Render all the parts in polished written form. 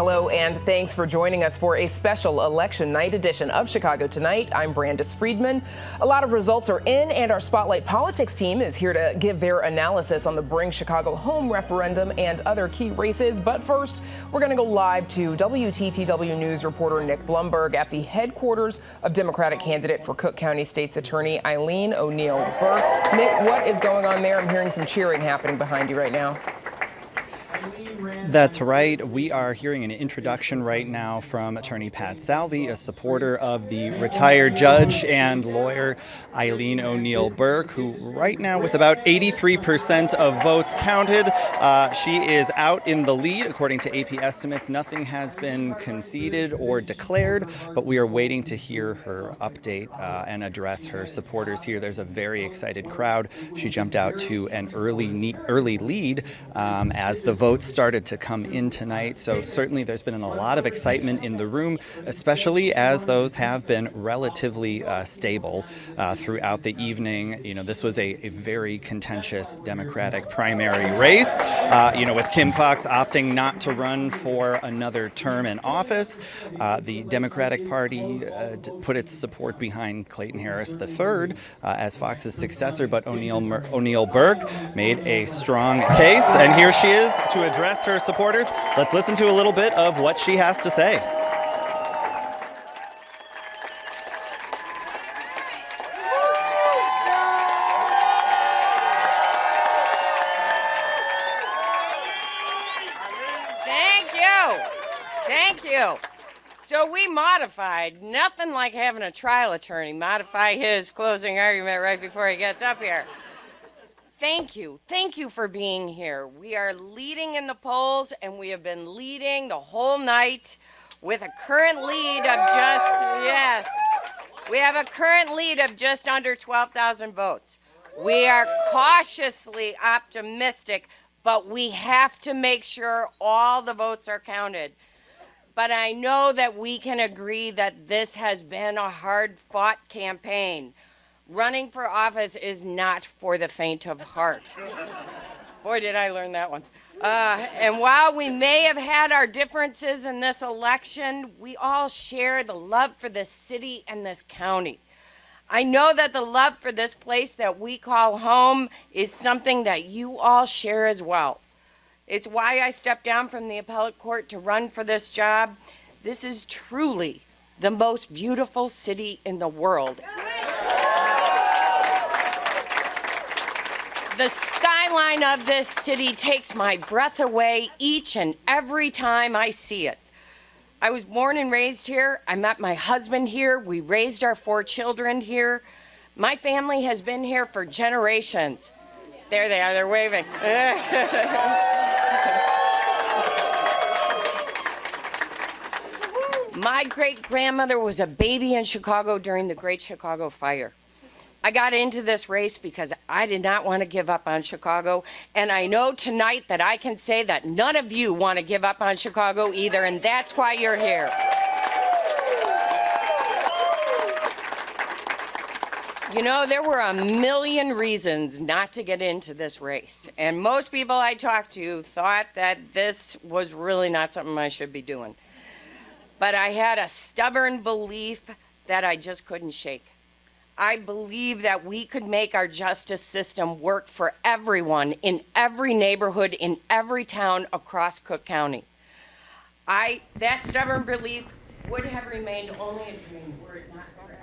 Hello, and thanks for joining us for a special election night edition of Chicago Tonight. I'm Brandis Friedman. A lot of results are in, and our Spotlight Politics team is here to give their analysis on the Bring Chicago Home referendum and other key races. But first, we're going to go live to WTTW News reporter Nick Blumberg at the headquarters of Democratic candidate for Cook County State's Attorney Eileen Burke. Nick, what is going on there? I'm hearing some cheering happening behind you right now. That's right. We are hearing an introduction right now from Attorney Pat Salvi, a supporter of the retired judge and lawyer Eileen Burke, who right now, with about 83% of votes counted, she is out in the lead. According to AP estimates, nothing has been conceded or declared, but we are waiting to hear her update and address her supporters here. There's a very excited crowd. She jumped out to an early lead as the votes started to come in tonight. So certainly there's been a lot of excitement in the room, especially as those have been relatively stable throughout the evening. You know, this was a very contentious Democratic primary race, with Kim Foxx opting not to run for another term in office. The Democratic Party put its support behind Clayton Harris III as Foxx's successor, but ONeal Burke made a strong case, and here she is to address her supporters. Let's listen to a little bit of what she has to say. Thank you. So we modified, nothing like having a trial attorney modify his closing argument right before he gets up here. Thank you for being here. We are leading in the polls, and we have been leading the whole night with a current lead of we have a current lead of just under 12,000 votes. We are cautiously optimistic, but we have to make sure all the votes are counted. But I know that we can agree that this has been a hard-fought campaign. Running for office is not for the faint of heart. Boy, did I learn that one. And while we may have had our differences in this election, we all share the love for this city and this county. I know that the love for this place that we call home is something that you all share as well. It's why I stepped down from the appellate court to run for this job. This is truly the most beautiful city in the world. The skyline of this city takes my breath away each and every time I see it. I was born and raised here. I met my husband here. We raised our 4 children here. My family has been here for generations. There they are, they're waving. My great-grandmother was a baby in Chicago during the Great Chicago Fire. I got into this race because I did not want to give up on Chicago, and I know tonight that I can say that none of you want to give up on Chicago either, and that's why you're here. You know, there were a million reasons not to get into this race, and most people I talked to thought that this was really not something I should be doing. But I had a stubborn belief that I just couldn't shake. I believe that we could make our justice system work for everyone in every neighborhood, in every town across Cook County. That stubborn belief would have remained only a dream were it not for everything.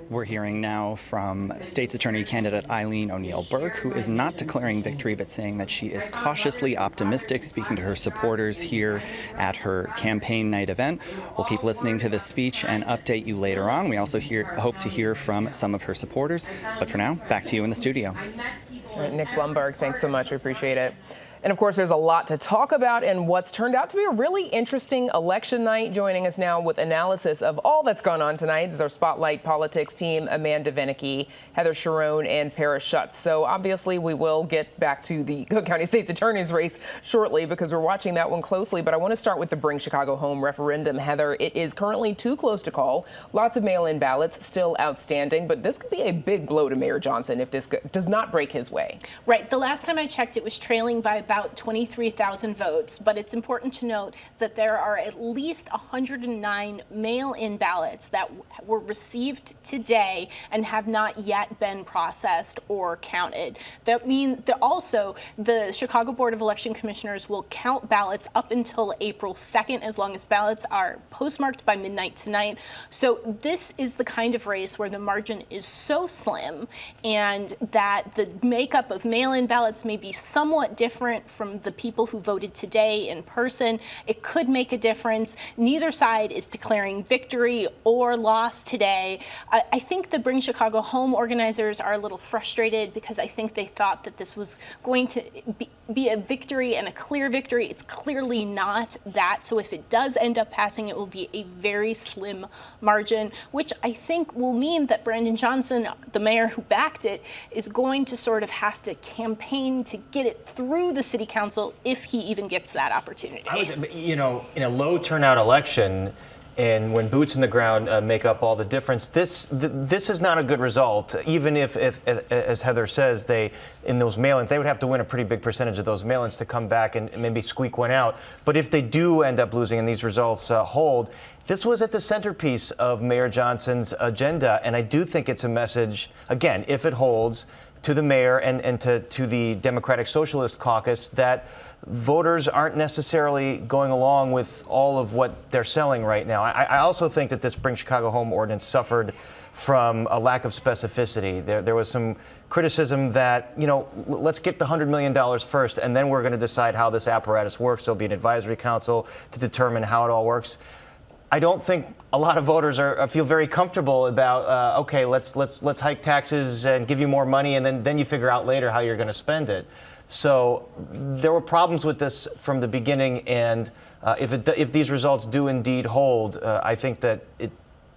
We're hearing now from State's Attorney candidate Eileen Burke, who is not declaring victory, but saying that she is cautiously optimistic, speaking to her supporters here at her campaign night event. We'll keep listening to this speech and update you later on. We also hope to hear from some of her supporters. But for now, back to you in the studio. All right, Nick Blumberg, thanks so much. We appreciate it. And of course, there's a lot to talk about in what's turned out to be a really interesting election night. Joining us now with analysis of all that's gone on tonight is our Spotlight Politics team, Amanda Vinicky, Heather Sharon, and Paris Schutz. So obviously, we will get back to the Cook County State's Attorney's race shortly because we're watching that one closely. But I want to start with the Bring Chicago Home referendum. Heather, it is currently too close to call. Lots of mail-in ballots still outstanding, but this could be a big blow to Mayor Johnson if this does not break his way. Right. The last time I checked, it was trailing by about about 23,000 votes, but it's important to note that there are at least 109 mail-in ballots that were received today and have not yet been processed or counted. That means that also the Chicago Board of Election Commissioners will count ballots up until April 2nd, as long as ballots are postmarked by midnight tonight. So this is the kind of race where the margin is so slim, and that the makeup of mail-in ballots may be somewhat different from the people who voted today in person. It could make a difference. Neither side is declaring victory or loss today. I think the Bring Chicago Home organizers are a little frustrated because I think they thought that this was going to be a victory and a clear victory. It's clearly not that. So if it does end up passing, it will be a very slim margin, which I think will mean that Brandon Johnson, the mayor who backed it, is going to sort of have to campaign to get it through the city council if he even gets that opportunity. In a low turnout election, and when boots in the ground make up all the difference, this is not a good result. Even if, as Heather says, in those mail-ins, they would have to win a pretty big percentage of those mail-ins to come back and maybe squeak one out. But if they do end up losing and these results hold, this was at the centerpiece of Mayor Johnson's agenda. And I do think it's a message, again, if it holds, to the mayor and to the Democratic Socialist Caucus that voters aren't necessarily going along with all of what they're selling right now. I also think that this Bring Chicago Home ordinance suffered from a lack of specificity. There was some criticism that, let's get the $100 million first, and then we're going to decide how this apparatus works. There'll be an advisory council to determine how it all works. I don't think a lot of voters feel very comfortable about, okay, let's hike taxes and give you more money, and then you figure out later how you're going to spend it. So there were problems with this from the beginning, and if these results do indeed hold, I think that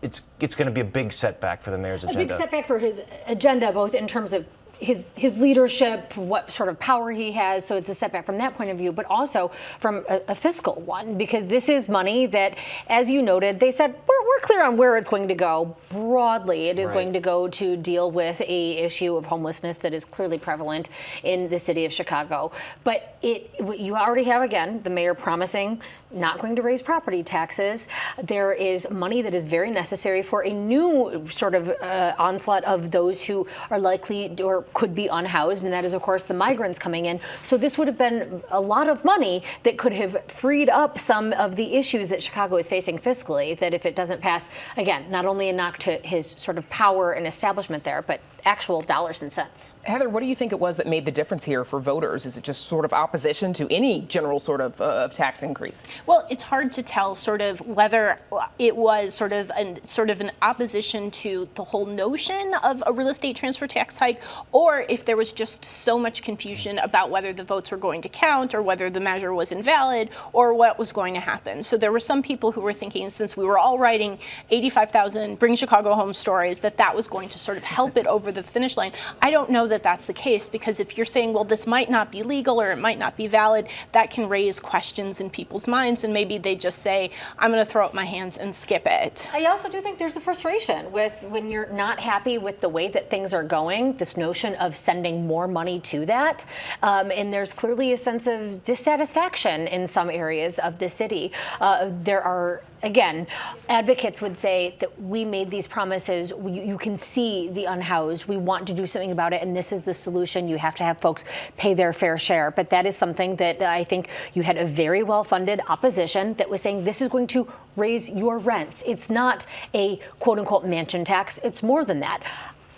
it's going to be a big setback for the mayor's agenda. A big setback for his agenda, both in terms of his leadership, what sort of power he has, so it's a setback from that point of view, but also from a fiscal one, because this is money that, as you noted, they said we're clear on where it's going to go. Broadly, it is going to go to deal with a issue of homelessness that is clearly prevalent in the city of Chicago. But you already have, again, the mayor promising not going to raise property taxes. There is money that is very necessary for a new sort of onslaught of those who are likely or could be unhoused, and that is, of course, the migrants coming in. So this would have been a lot of money that could have freed up some of the issues that Chicago is facing fiscally, that if it doesn't pass, again, not only a knock to his sort of power and establishment there, but actual dollars and cents. Heather, what do you think it was that made the difference here for voters? Is it just sort of opposition to any general sort of tax increase? Well, it's hard to tell sort of whether it was sort of an opposition to the whole notion of a real estate transfer tax hike, or if there was just so much confusion about whether the votes were going to count or whether the measure was invalid or what was going to happen. So there were some people who were thinking, since we were all writing 85,000 Bring Chicago Home stories, that was going to sort of help it over the finish line. I don't know that that's the case, because if you're saying, well, this might not be legal or it might not be valid, that can raise questions in people's minds, and maybe they just say, I'm going to throw up my hands and skip it. I also do think there's a frustration with when you're not happy with the way that things are going, this notion of sending more money to that. And there's clearly a sense of dissatisfaction in some areas of the city. There are, again, advocates would say that we made these promises. You can see the unhoused. We want to do something about it, and this is the solution. You have to have folks pay their fair share. But that is something that I think you had a very well-funded opposition that was saying this is going to raise your rents. It's not a quote-unquote mansion tax. It's more than that.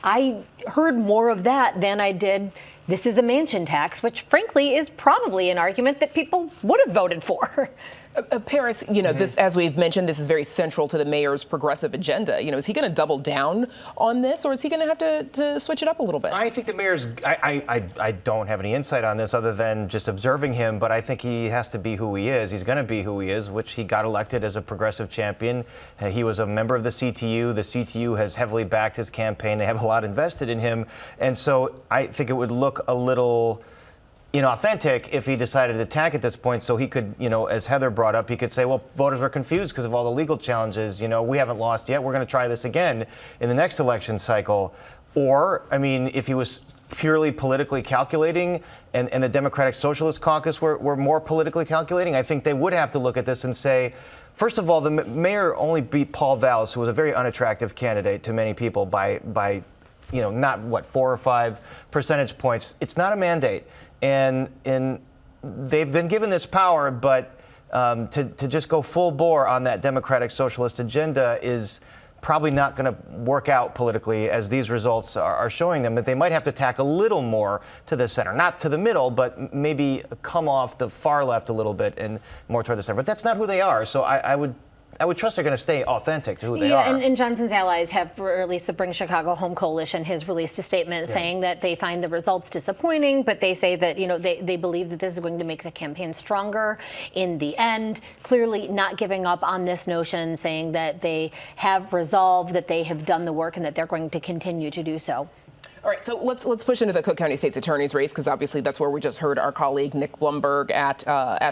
I heard more of that than I did this is a mansion tax, which frankly is probably an argument that people would have voted for. Paris, this, as we've mentioned, this is very central to the mayor's progressive agenda. Is he going to double down on this, or is he going to have to switch it up a little bit? I think the mayor's, I don't have any insight on this other than just observing him, but I think he has to be who he is. He's going to be who he is, which he got elected as a progressive champion. He was a member of the CTU. The CTU has heavily backed his campaign. They have a lot invested in him. And so I think it would look a little inauthentic if he decided to attack at this point, so he could, as Heather brought up, he could say, well, voters were confused because of all the legal challenges. We haven't lost yet. We're going to try this again in the next election cycle. Or, if he was purely politically calculating and the Democratic Socialist Caucus were more politically calculating, I think they would have to look at this and say, first of all, the mayor only beat Paul Valls, who was a very unattractive candidate to many people by not 4 or 5 percentage points. It's not a mandate, and they've been given this power, but to just go full bore on that Democratic Socialist agenda is probably not going to work out politically, as these results are showing them. That they might have to tack a little more to the center, not to the middle, but maybe come off the far left a little bit and more toward the center. But that's not who they are. So I would trust they're going to stay authentic to who they are. And Johnson's allies have, or at least the Bring Chicago Home Coalition has released a statement saying that they find the results disappointing, but they say that they believe that this is going to make the campaign stronger in the end. Clearly not giving up on this notion, saying that they have resolved, that they have done the work, and that they're going to continue to do so. All right, so let's push into the Cook County State's Attorney's race, because obviously that's where we just heard our colleague Nick Blumberg at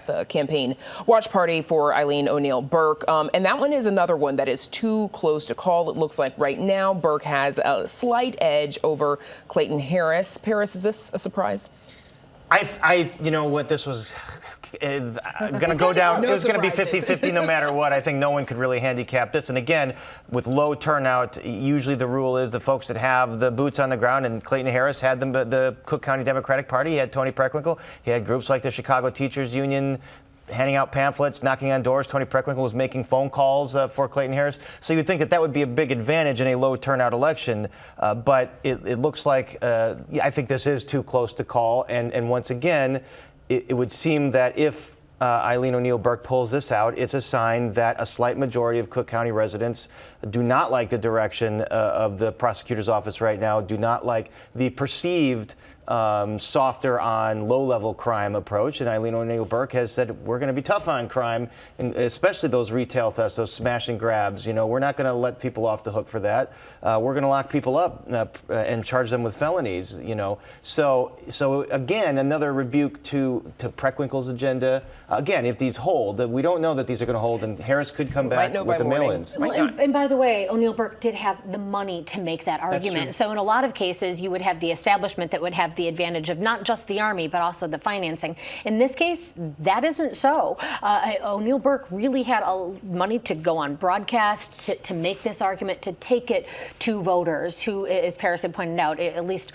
the campaign watch party for Eileen ONeal Burke, and that one is another one that is too close to call. It looks like right now Burke has a slight edge over Clayton Harris. Paris, is this a surprise? This was going to go down. It was going to be 50-50 no matter what. I think no one could really handicap this. And again, with low turnout, usually the rule is the folks that have the boots on the ground, and Clayton Harris had the Cook County Democratic Party. He had Tony Preckwinkle. He had groups like the Chicago Teachers Union handing out pamphlets, knocking on doors. Tony Preckwinkle was making phone calls for Clayton Harris. So you'd think that would be a big advantage in a low turnout election. But it looks like I think this is too close to call. And once again, it would seem that if Eileen ONeal Burke pulls this out, it's a sign that a slight majority of Cook County residents do not like the direction of the prosecutor's office right now, do not like the perceived softer on low-level crime approach. And Eileen ONeal Burke has said, we're going to be tough on crime, and especially those retail thefts, those smash and grabs. We're not going to let people off the hook for that. We're going to lock people up and charge them with felonies. So again, another rebuke to Preckwinkle's agenda. Again, if these hold, we don't know that these are going to hold, and Harris could come back with the mail-ins. And by the way, ONeal Burke did have the money to make that argument. So in a lot of cases, you would have the establishment that would have the advantage of not just the Army, but also the financing. In this case, that isn't so. ONeal Burke really had money to go on broadcast, to make this argument, to take it to voters who, as Paris had pointed out, at least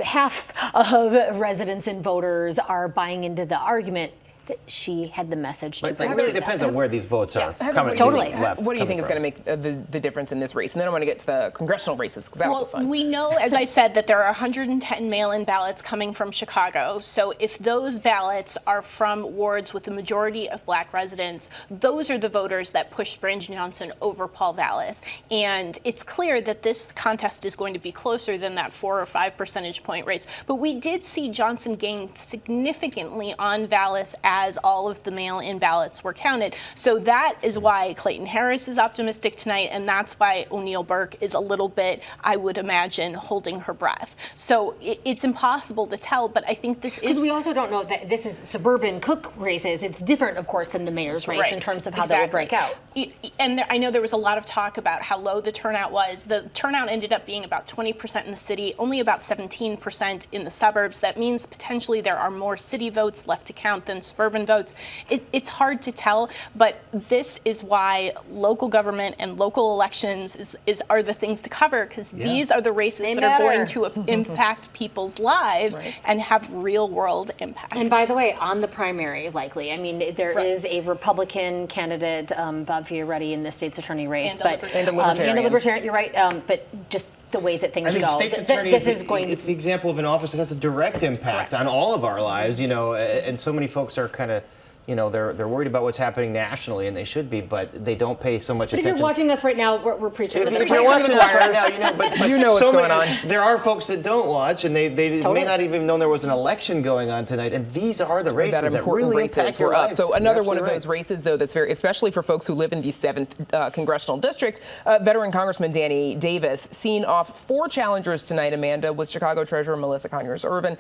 half of residents and voters are buying into the argument that she had the message to bring. It really depends on where these votes are coming. Totally. What do you think is going to make the difference in this race? And then I want to get to the congressional races, because that will be fun. We know, as I said, that there are 110 mail-in ballots coming from Chicago. So if those ballots are from wards with the majority of black residents, those are the voters that pushed Brandon Johnson over Paul Vallis. And it's clear that this contest is going to be closer than that 4 or 5 percentage point race. But we did see Johnson gain significantly on Vallis as all of the mail-in ballots were counted. So that is why Clayton Harris is optimistic tonight, and that's why ONeal Burke is a little bit, I would imagine, holding her breath. So it's impossible to tell, but I think this is... Because we also don't know that this is suburban Cook races. It's different, of course, than the mayor's race in terms of how that will break out. And I know there was a lot of talk about how low the turnout was. The turnout ended up being about 20% in the city, only about 17% in the suburbs. That means potentially there are more city votes left to count than suburban votes. It's hard to tell, but this is why local government and local elections are the things to cover, because these are the races that are going to impact people's lives and have real world impact. And by the way, on the primary, likely. I mean, there is a Republican candidate, Bob Fioretti, in the state's attorney race, and a libertarian. You're right, but just the way that things go. State's attorney it's the example of an office that has a direct impact on all of our lives, and so many folks are kind of, they're worried about what's happening nationally, and they should be, but they don't pay so much attention. If you're watching us right now, we're preaching. If you're watching us right now, but you know what's going on. There are folks that don't watch, and they may not even know there was an election going on tonight, and these are the races that really impact your life. So another one of those races, though, that's very, especially for folks who live in the 7th congressional district, veteran Congressman Danny Davis seen off 4 challengers tonight, Amanda, with Chicago Treasurer Melissa Conyers Irvin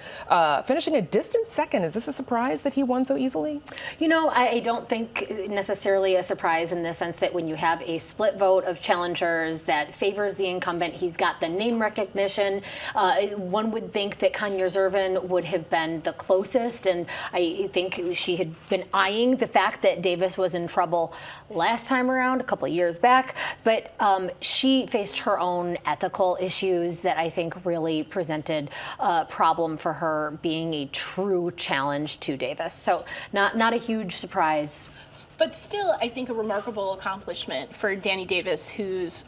finishing a distant second. Is this a surprise that he won so easily? I don't think necessarily a surprise in the sense that when you have a split vote of challengers that favors the incumbent, he's got the name recognition. One would think that Kanya-Zervin would have been the closest, and I think she had been eyeing the fact that Davis was in trouble last time around, a couple of years back, but she faced her own ethical issues that I think really presented a problem for her being a true challenge to Davis. So not a huge surprise. But still, I think a remarkable accomplishment for Danny Davis, who's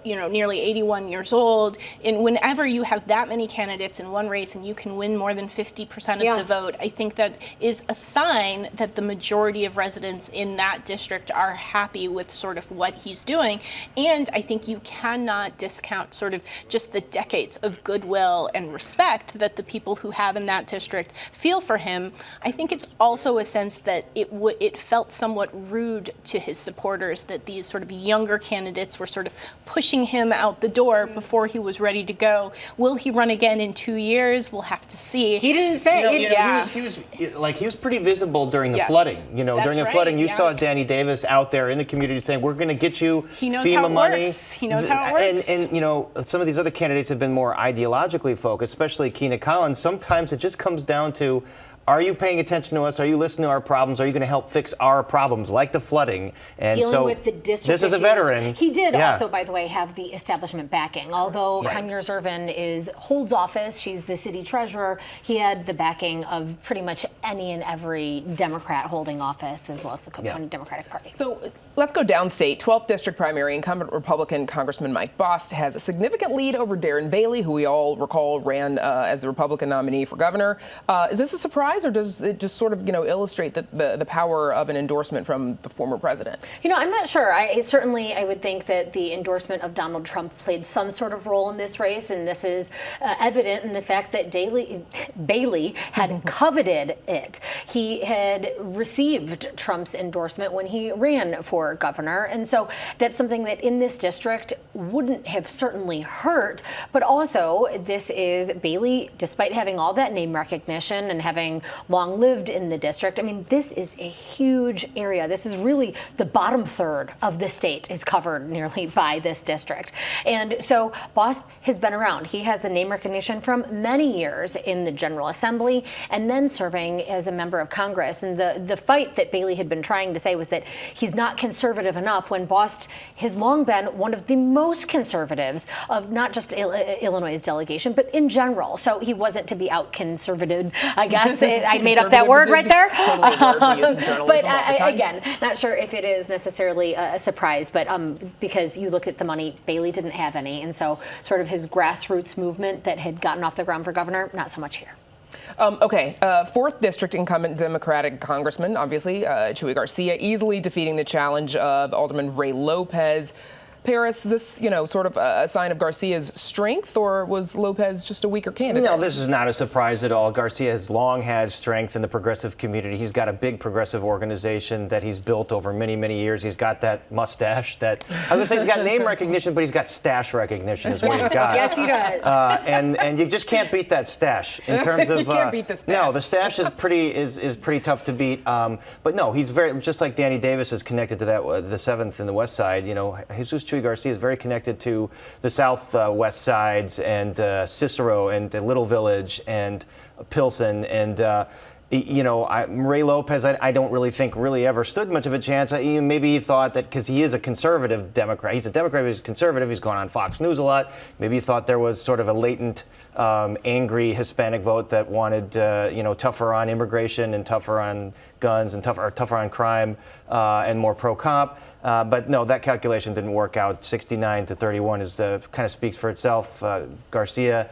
nearly 81 years old. And whenever you have that many candidates in one race and you can win more than 50% of the vote, I think that is a sign that the majority of residents in that district are happy with sort of what he's doing. And I think you cannot discount sort of just the decades of goodwill and respect that the people who have in that district feel for him. I think it's also a sense that it felt somewhat rude to his supporters that these sort of younger candidates were sort of pushing him out the door before he was ready to go. Will he run again in 2 years? We'll have to see. He didn't say. He was pretty visible during the flooding. During the flooding, you saw Danny Davis out there in the community saying, "We're going to get you FEMA money." He knows how it works. And some of these other candidates have been more ideologically focused, especially Keena Collins. Sometimes it just comes down to, are you paying attention to us? Are you listening to our problems? Are you going to help fix our problems, like the flooding? And dealing with the district this is a veteran. He did also, by the way, have the establishment backing. Although Kanya-Zervin holds office, she's the city treasurer, he had the backing of pretty much any and every Democrat holding office, as well as the Cook County Democratic Party. So let's go downstate. 12th District primary, incumbent Republican Congressman Mike Bost has a significant lead over Darren Bailey, who we all recall ran as the Republican nominee for governor. Is this a surprise, or does it just sort of illustrate the power of an endorsement from the former president? I'm not sure. I would think that the endorsement of Donald Trump played some sort of role in this race, and this is evident in the fact that Bailey had coveted it. He had received Trump's endorsement when he ran for governor, and so that's something that in this district wouldn't have certainly hurt, but also this is Bailey, despite having all that name recognition and having long lived in the district. I mean, this is a huge area. This is really the bottom third of the state is covered nearly by this district. And so Bost has been around. He has the name recognition from many years in the General Assembly and then serving as a member of Congress. And the fight that Bailey had been trying to say was that he's not conservative enough, when Bost has long been one of the most conservatives of not just Illinois' delegation, but in general. So he wasn't to be out conservative, I guess. I made up that word right there. Totally a word we use in journalism but all the time. again, not sure if it is necessarily a surprise, but because you look at the money, Bailey didn't have any, and so sort of his grassroots movement that had gotten off the ground for governor, not so much here. 4th District incumbent Democratic Congressman, obviously, Chuy Garcia, easily defeating the challenge of Alderman Ray Lopez. Paris, is this, sort of a sign of Garcia's strength, or was Lopez just a weaker candidate? No, this is not a surprise at all. Garcia has long had strength in the progressive community. He's got a big progressive organization that he's built over many, many years. He's got that mustache that, I was going to say he's got name recognition, but he's got stash recognition is what he's got. Yes, he does. And you just can't beat that stash in terms of. You can't beat the stash. No, the stash is pretty tough to beat. But no, he's very, just like Danny Davis is connected to that the 7th and the West Side. Jesus Chuy Garcia is very connected to the southwest sides and Cicero and Little Village and Pilsen and Ray Lopez, I don't really think really ever stood much of a chance. Maybe he thought that because he is a conservative Democrat, he's a Democrat, but he's conservative, he's gone on Fox News a lot. Maybe he thought there was sort of a latent, angry Hispanic vote that wanted, tougher on immigration and tougher on guns and tougher on crime and more pro-cop. But no, that calculation didn't work out. 69 to 31 kind of speaks for itself. Garcia.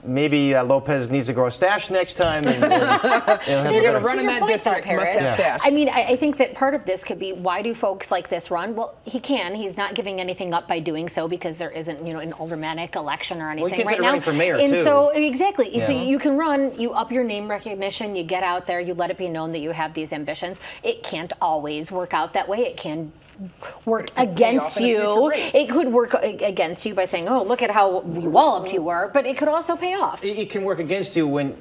Maybe Lopez needs to grow a stash next time. And We're going to run in that district. Must have stash. I mean, I think that part of this could be, why do folks like this run? Well, he can. He's not giving anything up by doing so because there isn't, an aldermanic election or anything right now. Running for mayor, and too. so, exactly. Yeah. So you can run, you up your name recognition, you get out there, you let it be known that you have these ambitions. It can't always work out that way. It can work against you. It could work against you by saying, oh, look at how you walloped you were, but it could also pay off. It can work against you when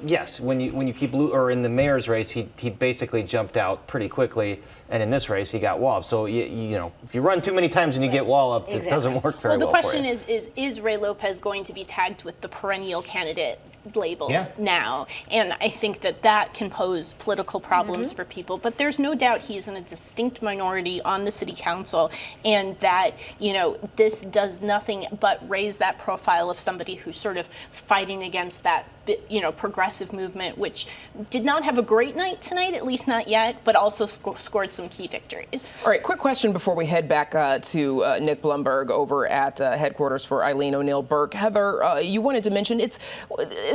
you keep or in the mayor's race, he basically jumped out pretty quickly, and in this race he got walloped. So you know, if you run too many times and you get walloped, it doesn't work very well. Well, the question is Ray Lopez going to be tagged with the perennial candidate label now? And I think that can pose political problems for people, but there's no doubt he's in a distinct minority on the city council, and that, you know, this does nothing but raise that profile of somebody who's sort of fighting against that, you know, progressive movement, which did not have a great night tonight, at least not yet, but also scored some key victories. All right, quick question before we head back to Nick Blumberg over at headquarters for Eileen ONeal Burke. Heather, you wanted to mention, is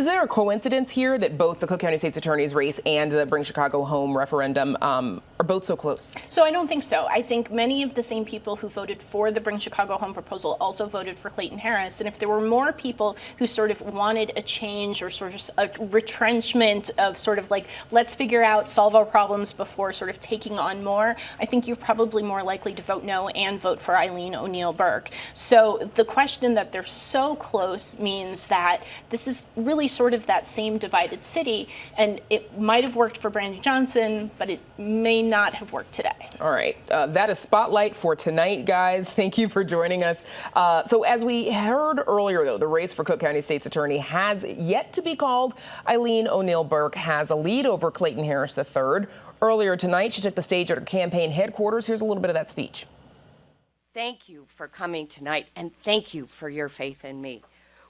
there a coincidence here that both the Cook County State's Attorney's race and the Bring Chicago Home referendum are both so close? So I don't think so. I think many of the same people who voted for the Bring Chicago Home proposal also voted for Clayton Harris. And if there were more people who sort of wanted a change or sort of a retrenchment of sort of like, let's figure out, solve our problems before sort of taking on more, I think you're probably more likely to vote no and vote for Eileen ONeal Burke. So the question that they're so close means that this is really sort of that same divided city, and it might have worked for Brandon Johnson, but it may not have worked today. All right, that is Spotlight for tonight, guys. Thank you for joining us. So as we heard earlier, though, the race for Cook County State's Attorney has yet to be called. Eileen ONeal Burke has a lead over Clayton Harris III. Earlier tonight, she took the stage at her campaign headquarters. Here's a little bit of that speech. Thank you for coming tonight, and thank you for your faith in me.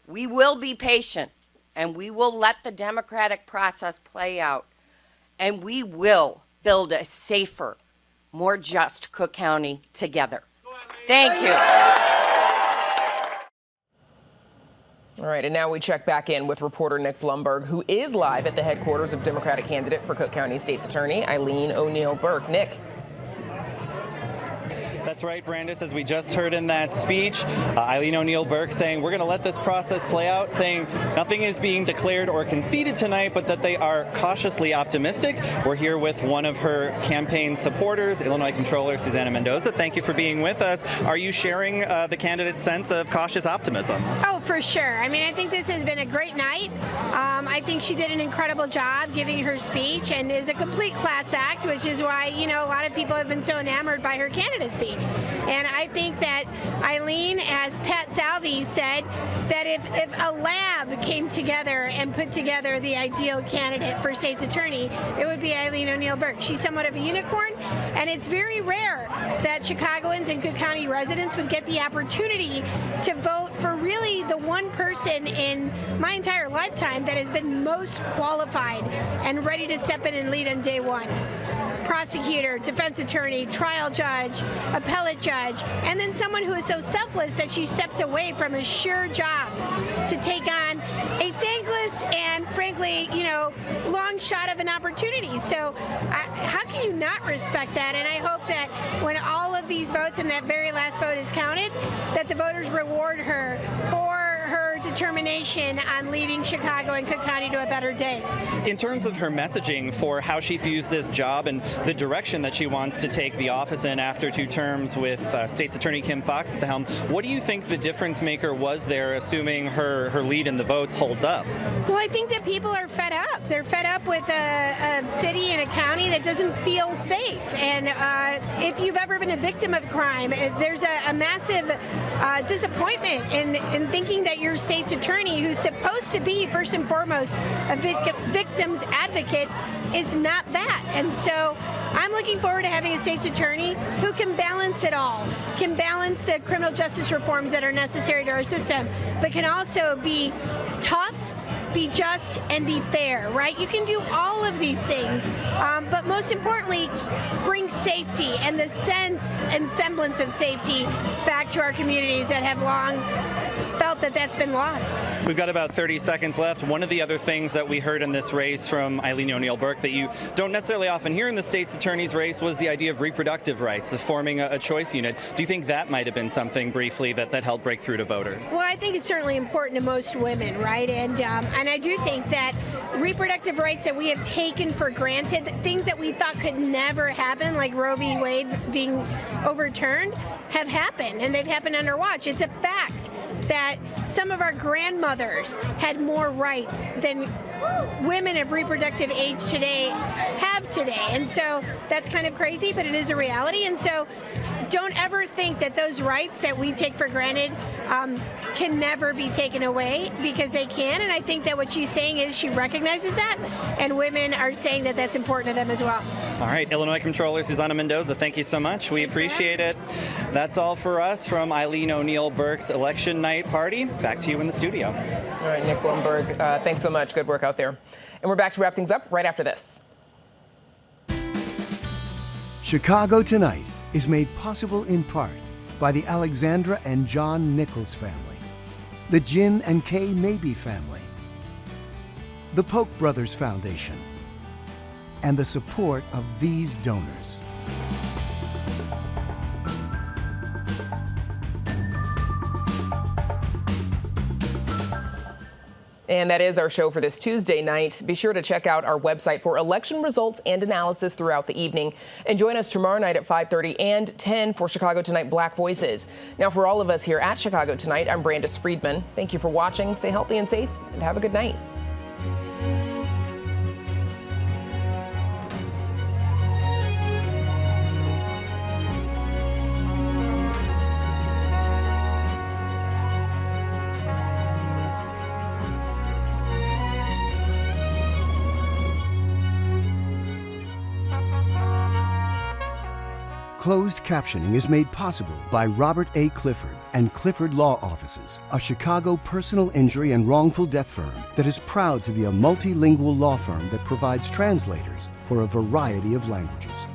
We will be patient, and we will let the democratic process play out, and we will build a safer, more just Cook County together. Thank you. All right, and now we check back in with reporter Nick Blumberg, who is live at the headquarters of Democratic candidate for Cook County State's Attorney, Eileen ONeal Burke. Nick. That's right, Brandis, as we just heard in that speech, Eileen ONeal Burke saying we're going to let this process play out, saying nothing is being declared or conceded tonight, but that they are cautiously optimistic. We're here with one of her campaign supporters, Illinois Controller Susana Mendoza. Thank you for being with us. Are you sharing the candidate's sense of cautious optimism? Oh, for sure. I mean, I think this has been a great night. I think she did an incredible job giving her speech and is a complete class act, which is why, you know, a lot of people have been so enamored by her candidacy. And I think that Eileen, as Pat Salvi said, that if a lab came together and put together the ideal candidate for state's attorney, it would be Eileen ONeal Burke. She's somewhat of a unicorn, and it's very rare that Chicagoans and Cook County residents would get the opportunity to vote for really the one person in my entire lifetime that has been most qualified and ready to step in and lead on day one. Prosecutor, defense attorney, trial judge, appellate judge, and then someone who is so selfless that she steps away from a sure job to take on a thankless and, frankly, you know, long shot of an opportunity. So how can you not respect that? And I hope that when all of these votes and that very last vote is counted, that the voters reward her for her determination on leading Chicago and Cook County to a better day. In terms of her messaging for how she views this job and the direction that she wants to take the office in after 2 terms with State's Attorney Kim Foxx at the helm, what do you think the difference maker was there, assuming her lead in the votes holds up? Well, I think that people are fed up. They're fed up with a city and a county that doesn't feel safe. And if you've ever been a victim of crime, there's a massive disappointment in thinking that your state's attorney, who's supposed to be first and foremost a victim's advocate, is not that. And so I'm looking forward to having a state's attorney who can balance it all, can balance the criminal justice reforms that are necessary to our system, but can also be tough, be just, and be fair, right? You can do all of these things, but most importantly, bring safety and the sense and semblance of safety back to our communities that have long felt that that's been lost. We've got about 30 seconds left. One of the other things that we heard in this race from Eileen ONeal Burke that you don't necessarily often hear in the state's attorney's race was the idea of reproductive rights, of forming a choice unit. Do you think that might have been something briefly that helped break through to voters? Well, I think it's certainly important to most women, right? And And I do think that reproductive rights that we have taken for granted, things that we thought could never happen, like Roe v. Wade being overturned, have happened, and they've happened under watch. It's a fact that some of our grandmothers had more rights than women of reproductive age today have today. And so that's kind of crazy, but it is a reality. And so don't ever think that those rights that we take for granted can never be taken away, because they can. And I think that what she's saying is she recognizes that, and women are saying that that's important to them as well. All right, Illinois Comptroller Susana Mendoza, thank you so much. We appreciate it. That's all for us from Eileen ONeal Burke's election night party. Back to you in the studio. All right, Nick Blumberg, thanks so much. Good work out there. And we're back to wrap things up right after this. Chicago Tonight is made possible in part by the Alexandra and John Nichols family, the Jim and Kay Mabey family, the Polk Brothers Foundation, and the support of these donors. And that is our show for this Tuesday night. Be sure to check out our website for election results and analysis throughout the evening. And join us tomorrow night at 5:30 and 10 for Chicago Tonight Black Voices. Now, for all of us here at Chicago Tonight, I'm Brandis Friedman. Thank you for watching. Stay healthy and safe, and have a good night. Closed captioning is made possible by Robert A. Clifford and Clifford Law Offices, a Chicago personal injury and wrongful death firm that is proud to be a multilingual law firm that provides translators for a variety of languages.